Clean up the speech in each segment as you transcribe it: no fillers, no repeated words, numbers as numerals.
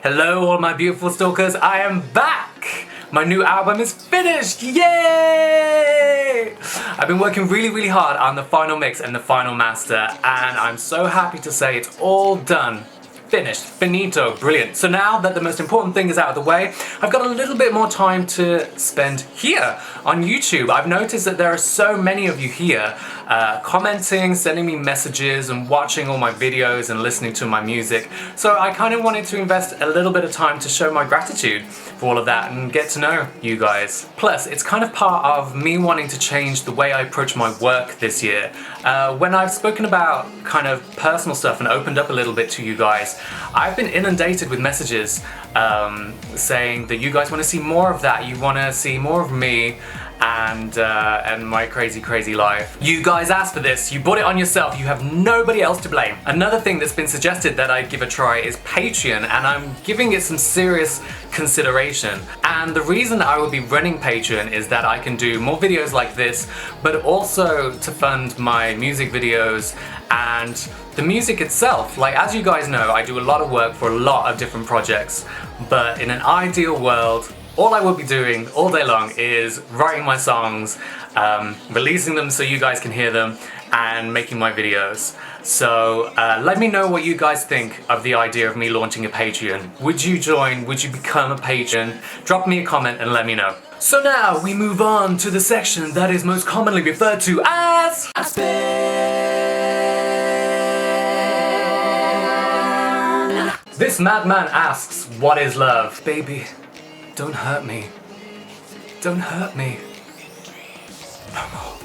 Hello all my beautiful stalkers, I am back! My new album is finished, yay! I've been working really hard on the final mix and the final master, and I'm so happy to say it's all done. Finished, finito, brilliant. So now that the most important thing is out of the way, I've got a little bit more time to spend here on YouTube. I've noticed that there are so many of you here commenting, sending me messages and watching all my videos and listening to my music. So I kind of wanted to invest a little bit of time to show my gratitude for all of that and get to know you guys. Plus, it's kind of part of me wanting to change the way I approach my work this year. When I've spoken about kind of personal stuff and opened up a little bit to you guys, I've been inundated with messages saying that you guys want to see more of that, you want to see more of me and my crazy life. You guys asked for this, you brought it on yourself, you have nobody else to blame. Another thing that's been suggested that I give a try is Patreon, and I'm giving it some serious consideration. And the reason I will be running Patreon is that I can do more videos like this, but also to fund my music videos and the music itself. Like, as you guys know, I do a lot of work for a lot of different projects, but in an ideal world, all I will be doing all day long is writing my songs, releasing them so you guys can hear them, and making my videos. So let me know what you guys think of the idea of me launching a Patreon. Would you join? Would you become a patron? Drop me a comment and let me know. So now we move on to the section that is most commonly referred to as This madman asks, what is love? Baby, don't hurt me. Don't hurt me. No more.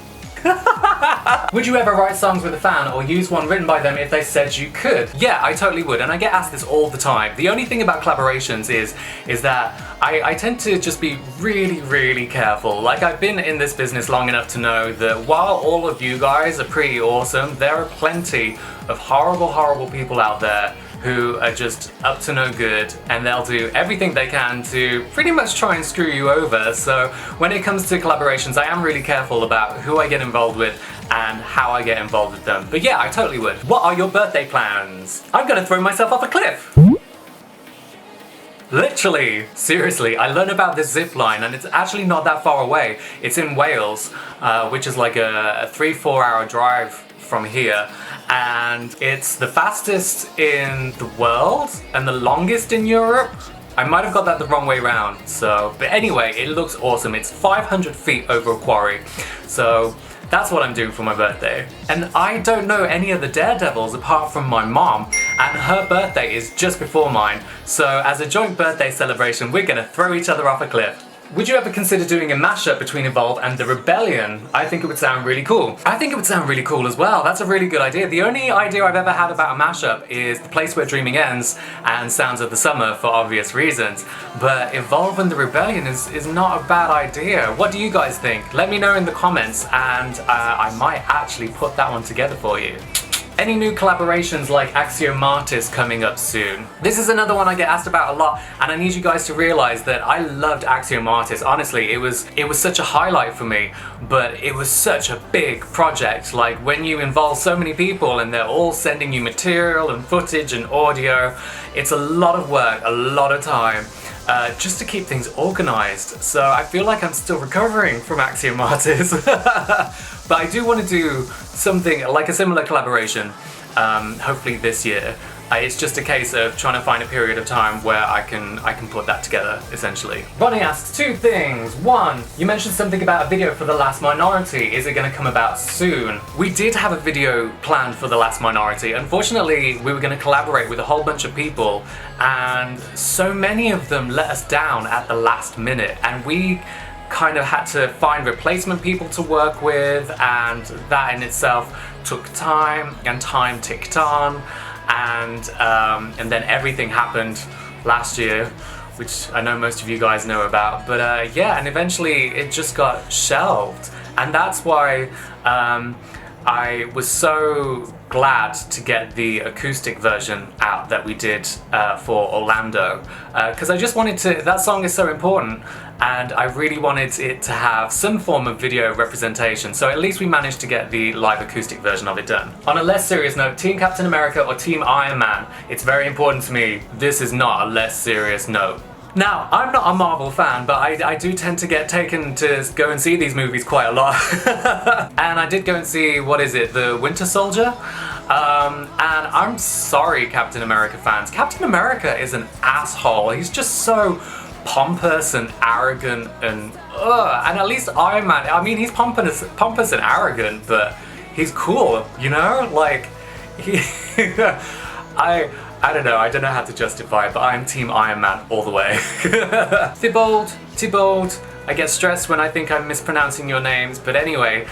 Would you ever write songs with a fan or use one written by them if they said you could? Yeah, I totally would, and I get asked this all the time. The only thing about collaborations is that I tend to just be really careful. Like, I've been in this business long enough to know that while all of you guys are pretty awesome, there are plenty of horrible people out there who are just up to no good, and they'll do everything they can to pretty much try and screw you over. So when it comes to collaborations, I am really careful about who I get involved with and how I get involved with them. But yeah, I totally would. What are your birthday plans? I'm gonna throw myself off a cliff. Literally, seriously, I learned about this zip line and it's actually not that far away. It's in Wales, which is like a 3-4 hour drive from here. And it's the fastest in the world and the longest in Europe. I might have got that the wrong way around, so, but anyway, it looks awesome. It's 500 feet over a quarry, so that's what I'm doing for my birthday. And I don't know any of the daredevils apart from my mom, and her birthday is just before mine, so as a joint birthday celebration, we're gonna throw each other off a cliff. Would you ever consider doing a mashup between Evolve and The Rebellion? I think it would sound really cool. I think it would sound really cool as well. That's a really good idea. The only idea I've ever had about a mashup is The Place Where Dreaming Ends and Sounds of the Summer for obvious reasons. But Evolve and The Rebellion is not a bad idea. What do you guys think? Let me know in the comments, and I might actually put that one together for you. Any new collaborations like Axiomatis coming up soon? This is another one I get asked about a lot, and I need you guys to realize that I loved Axiomatis. Honestly, it was such a highlight for me, but it was such a big project. Like, when you involve so many people and they're all sending you material and footage and audio, it's a lot of work, a lot of time. Just to keep things organized. So I feel like I'm still recovering from Axiomatis. But I do want to do something like a similar collaboration, hopefully this year. It's just a case of trying to find a period of time where I can put that together, essentially. Ronnie asks two things. One, you mentioned something about a video for The Last Minority. Is it going to come about soon? We did have a video planned for The Last Minority. Unfortunately, we were going to collaborate with a whole bunch of people, and so many of them let us down at the last minute, and we kind of had to find replacement people to work with, and that in itself took time, and time ticked on. And then everything happened last year, which I know most of you guys know about, but yeah, and eventually it just got shelved, and that's why I was so glad to get the acoustic version out that we did for Orlando, because I just wanted to, that song is so important, and I really wanted it to have some form of video representation, so at least we managed to get the live acoustic version of it done. On a less serious note, Team Captain America or Team Iron Man, it's very important to me, this is not a less serious note. Now, I'm not a Marvel fan, but I do tend to get taken to go and see these movies quite a lot. And I did go and see, what is it, The Winter Soldier? And I'm sorry, Captain America fans. Captain America is an asshole. He's just so pompous and arrogant and at least Iron Man, I mean, he's pompous and arrogant, but he's cool, you know? Like, he... I don't know how to justify it, but I'm Team Iron Man all the way. Thibault, I get stressed when I think I'm mispronouncing your names, but anyway,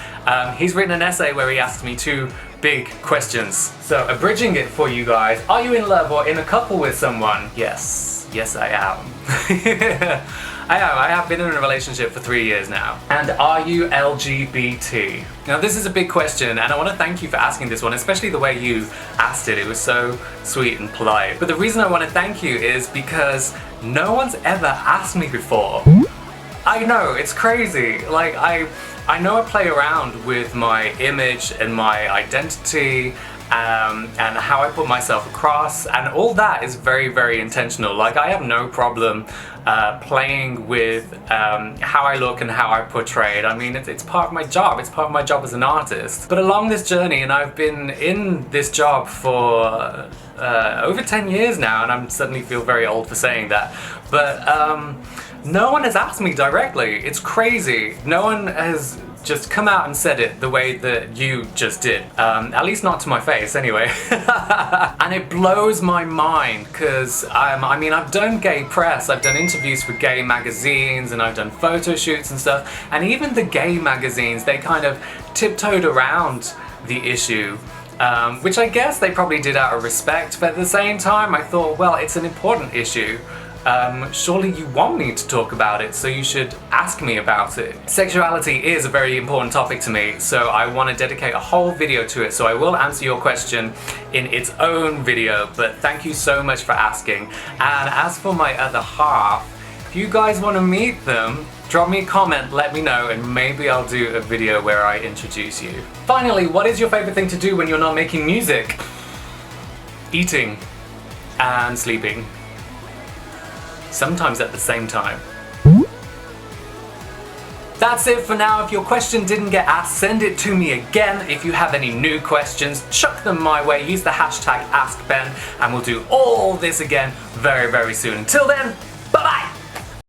he's written an essay where he asked me 2 big questions. So, abridging it for you guys, are you in love or in a couple with someone? Yes, I am. I have been in a relationship for 3 years now. And are you LGBT? Now this is a big question, and I want to thank you for asking this one, especially the way you asked it. It was so sweet and polite. But the reason I want to thank you is because no one's ever asked me before. I know, it's crazy. Like, I know I play around with my image and my identity, and how I put myself across, and all that is very, very intentional. Like, I have no problem playing with how I look and how I portray it. I mean, it's part of my job. It's part of my job as an artist. But along this journey, and I've been in this job for over 10 years now, and I suddenly feel very old for saying that, but no one has asked me directly. It's crazy. No one has just come out and said it the way that you just did. At least not to my face, anyway. And it blows my mind, because I mean, I've done gay press, I've done interviews for gay magazines, and I've done photo shoots and stuff, and even the gay magazines, they kind of tiptoed around the issue, which I guess they probably did out of respect, but at the same time I thought, well, it's an important issue. Surely you want me to talk about it, so you should ask me about it. Sexuality is a very important topic to me, so I want to dedicate a whole video to it, so I will answer your question in its own video, but thank you so much for asking. And as for my other half, if you guys want to meet them, drop me a comment, let me know, and maybe I'll do a video where I introduce you. Finally, what is your favorite thing to do when you're not making music? Eating and sleeping. Sometimes at the same time. That's it for now. If your question didn't get asked, send it to me again. If you have any new questions, chuck them my way. Use the hashtag AskBen, and we'll do all this again very, very soon. Until then,